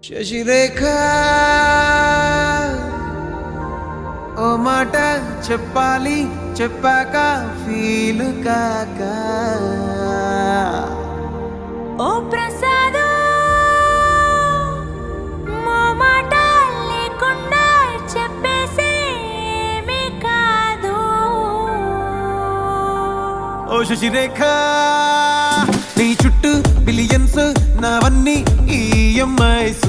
శశిరేఖ ఓ మాట చెప్పాలి చెప్పాక ఫీల్ కాక ఓ ప్రసాద్ మా మాట లేకుండా చెప్పేసేమీ కాదు. ఓ శశిరేఖ నీ చుట్టూ బిలియన్స్ నావన్నీ ఈఎంఐస్